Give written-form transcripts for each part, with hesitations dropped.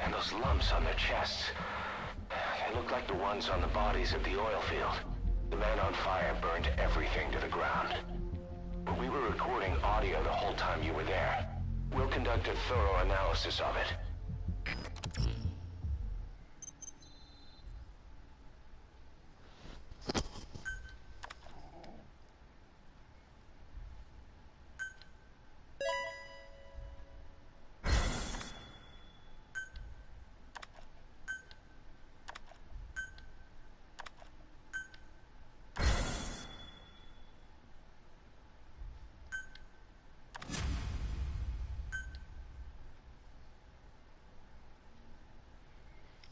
And those lumps on their chests, they look like the ones on the bodies at the oil field. The man on fire burned everything to the ground. But we were recording audio the whole time you were there. We'll conduct a thorough analysis of it.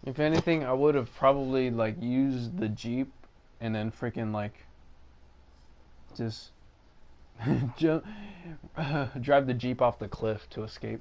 If anything, I would have probably like used the Jeep and then freaking like just drive the Jeep off the cliff to escape.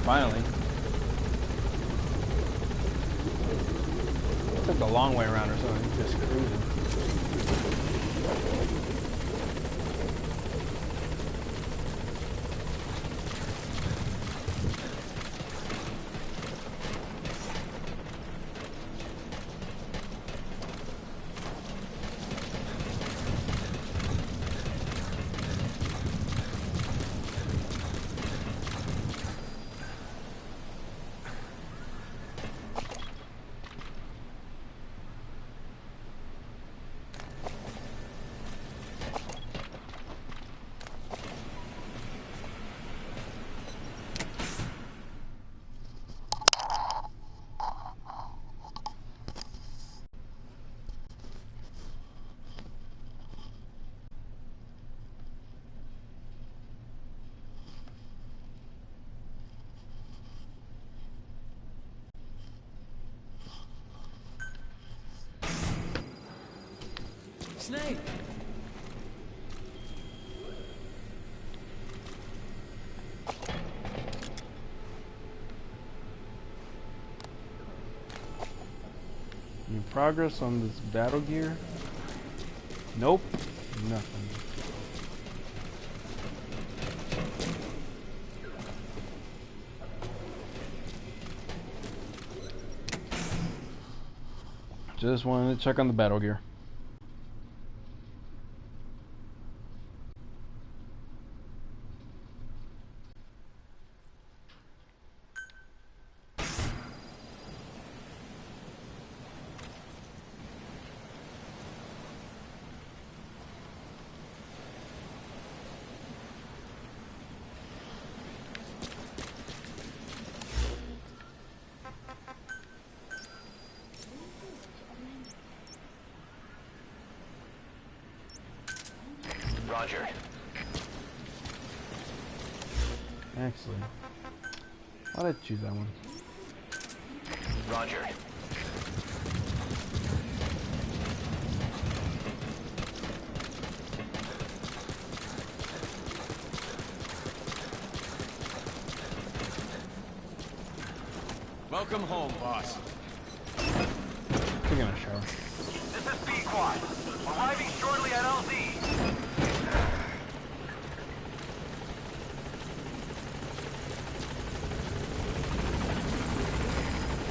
Finally. Took the long way around or something, just cruising. Snake! Any progress on this battle gear? Nope. Nothing. Just wanted to check on the battle gear. Roger. Excellent. Why did I choose that one? Roger. Welcome home, boss. Taking a shower. This is Pequod. Arriving shortly at LZ.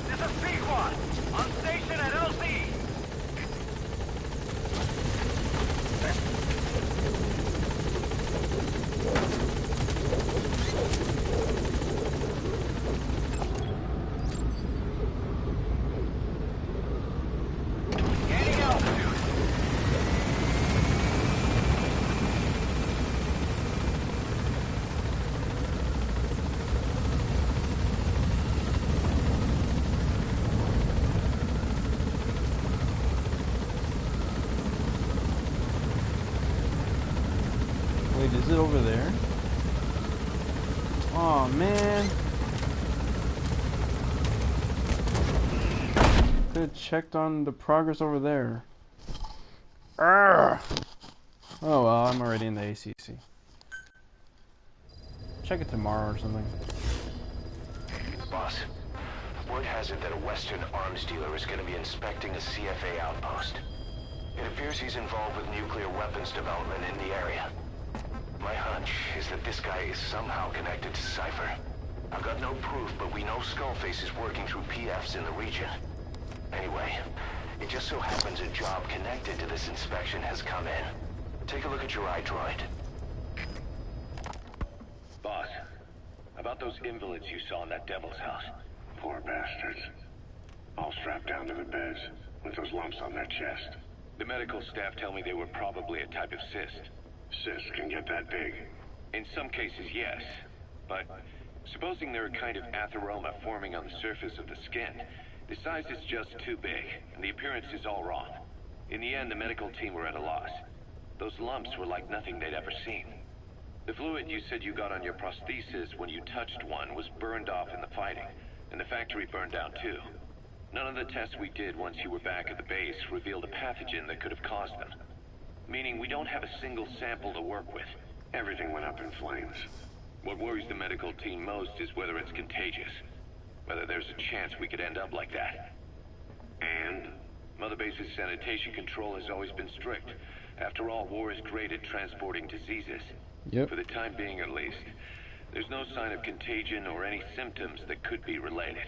This is Pequod. On station at LZ. Gaining altitude. Wait, is it over there? Oh man. Could have checked on the progress over there. Arrgh. Oh well, I'm already in the ACC. Check it tomorrow or something. Boss, word has it that a Western arms dealer is going to be inspecting a CFA outpost. It appears he's involved with nuclear weapons development in the area. My hunch is that this guy is somehow connected to Cypher. I've got no proof, but we know Skullface is working through PFs in the region. Anyway, it just so happens a job connected to this inspection has come in. Take a look at your iDroid. Boss, about those invalids you saw in that devil's house. Poor bastards. All strapped down to the beds, with those lumps on their chest. The medical staff tell me they were probably a type of cyst. Cysts can get that big. In some cases, yes. But supposing they're a kind of atheroma forming on the surface of the skin, the size is just too big, and the appearance is all wrong. In the end, the medical team were at a loss. Those lumps were like nothing they'd ever seen. The fluid you said you got on your prosthesis when you touched one was burned off in the fighting, and the factory burned down too. None of the tests we did once you were back at the base revealed a pathogen that could have caused them. Meaning we don't have a single sample to work with. Everything went up in flames. What worries the medical team most is whether it's contagious. Whether there's a chance we could end up like that. And? Mother Base's sanitation control has always been strict. After all, war is great at transporting diseases. Yep. For the time being, at least. There's no sign of contagion or any symptoms that could be related.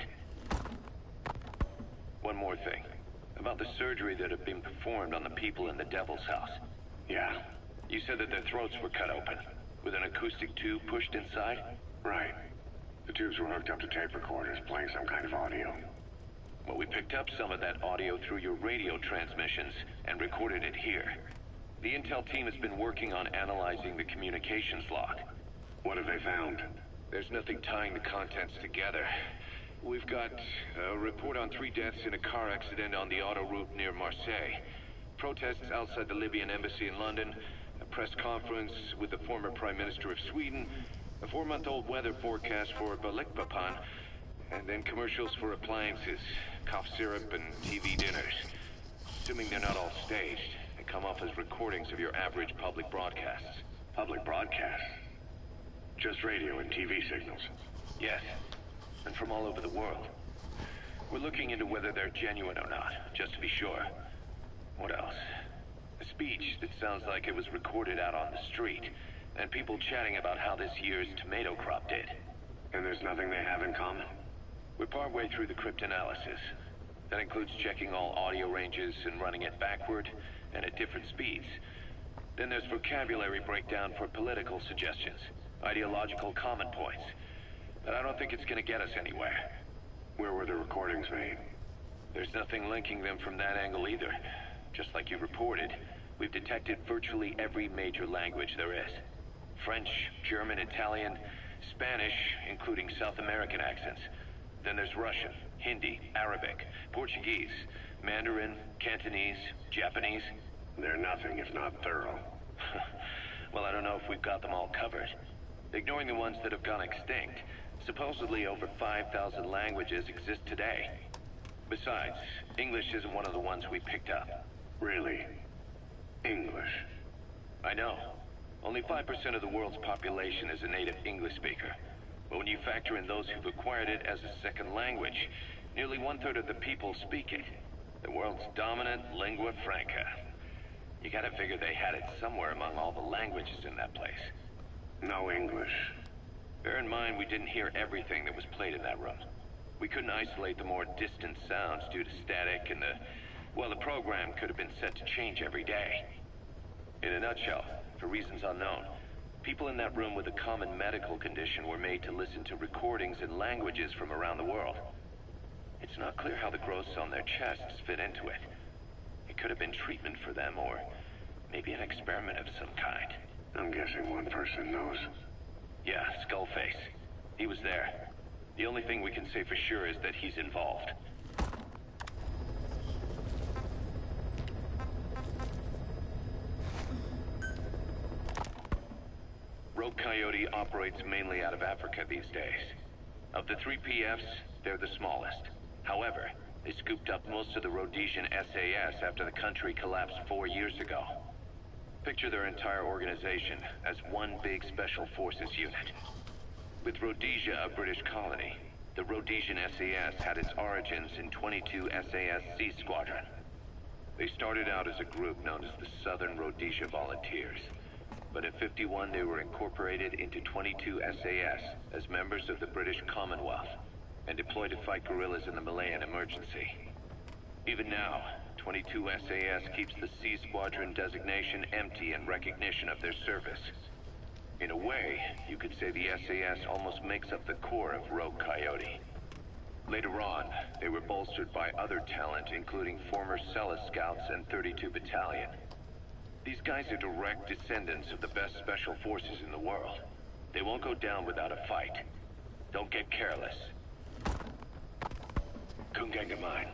One more thing. About the surgery that had been performed on the people in the Devil's House. Yeah. You said that their throats were cut open, with an acoustic tube pushed inside? Right. The tubes were hooked up to tape recorders, playing some kind of audio. Well, we picked up some of that audio through your radio transmissions and recorded it here. The intel team has been working on analyzing the communications log. What have they found? There's nothing tying the contents together. We've got a report on 3 deaths in a car accident on the autoroute near Marseille. Protests outside the Libyan embassy in London. A press conference with the former Prime Minister of Sweden. A 4-month-old weather forecast for Balikpapan. And then commercials for appliances, cough syrup, and TV dinners. Assuming they're not all staged, they come off as recordings of your average public broadcasts. Public broadcasts? Just radio and TV signals? Yes, and from all over the world. We're looking into whether they're genuine or not, just to be sure. What else? A speech that sounds like it was recorded out on the street, and people chatting about how this year's tomato crop did. And there's nothing they have in common? We're partway through the cryptanalysis. That includes checking all audio ranges and running it backward and at different speeds. Then there's vocabulary breakdown for political suggestions, ideological common points. But I don't think it's gonna get us anywhere. Where were the recordings made? There's nothing linking them from that angle either. Just like you reported, we've detected virtually every major language there is. French, German, Italian, Spanish, including South American accents. Then there's Russian, Hindi, Arabic, Portuguese, Mandarin, Cantonese, Japanese. They're nothing if not thorough. Well, I don't know if we've got them all covered. Ignoring the ones that have gone extinct, supposedly over 5,000 languages exist today. Besides, English isn't one of the ones we picked up. Really? English? I know. Only 5% of the world's population is a native English speaker. But when you factor in those who've acquired it as a second language, nearly 1/3 of the people speak it. The world's dominant lingua franca. You gotta figure they had it somewhere among all the languages in that place. No English. Bear in mind, we didn't hear everything that was played in that room. We couldn't isolate the more distant sounds due to static, and the program could have been set to change every day. In a nutshell, for reasons unknown, people in that room with a common medical condition were made to listen to recordings in languages from around the world. It's not clear how the growths on their chests fit into it. It could have been treatment for them, or maybe an experiment of some kind. I'm guessing one person knows. Yeah, Skullface. He was there. The only thing we can say for sure is that he's involved. Coyote operates mainly out of Africa these days. Of the 3 PFs, they're the smallest. However, they scooped up most of the Rhodesian SAS after the country collapsed 4 years ago. Picture their entire organization as one big special forces unit. With Rhodesia a British colony, the Rhodesian SAS had its origins in 22 SAS Sea Squadron. They started out as a group known as the Southern Rhodesia Volunteers. But in '51 they were incorporated into 22 SAS as members of the British Commonwealth and deployed to fight guerrillas in the Malayan emergency. Even now, 22 SAS keeps the Sea Squadron designation empty in recognition of their service. In a way, you could say the SAS almost makes up the core of Rogue Coyote. Later on, they were bolstered by other talent, including former Celis Scouts and 32 Battalion. These guys are direct descendants of the best special forces in the world. They won't go down without a fight. Don't get careless. Kungenga mine.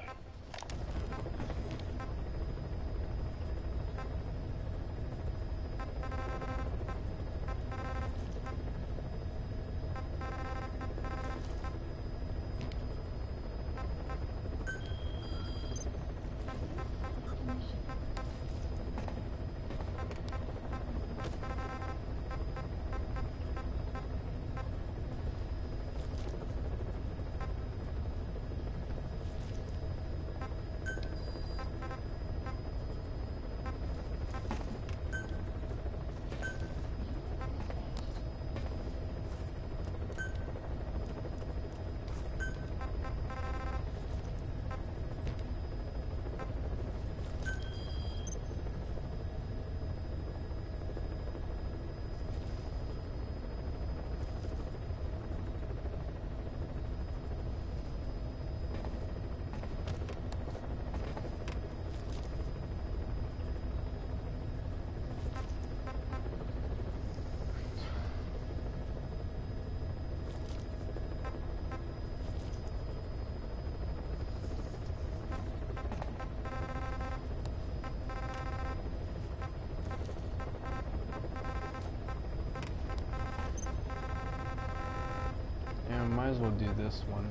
Yeah, might as well do this one.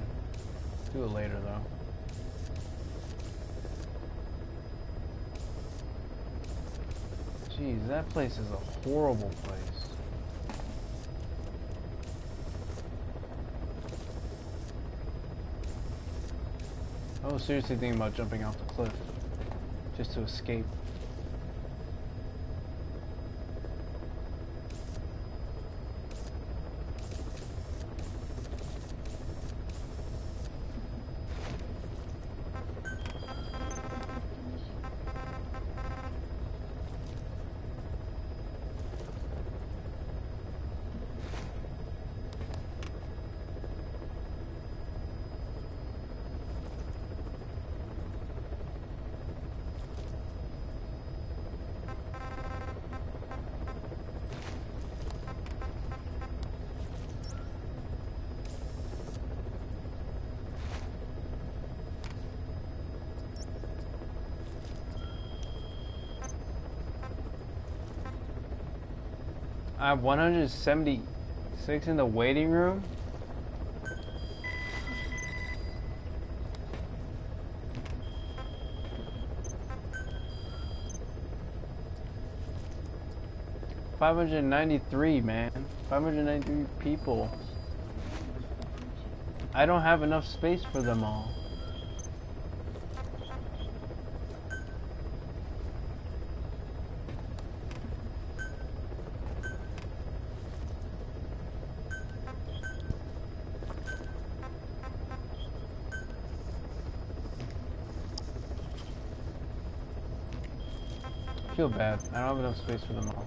Do it later though. Jeez, that place is a horrible place. I was seriously thinking about jumping off the cliff just to escape. I have 176 in the waiting room. $593, man. 593 people. I don't have enough space for them all. I feel bad. I don't have enough space for them all.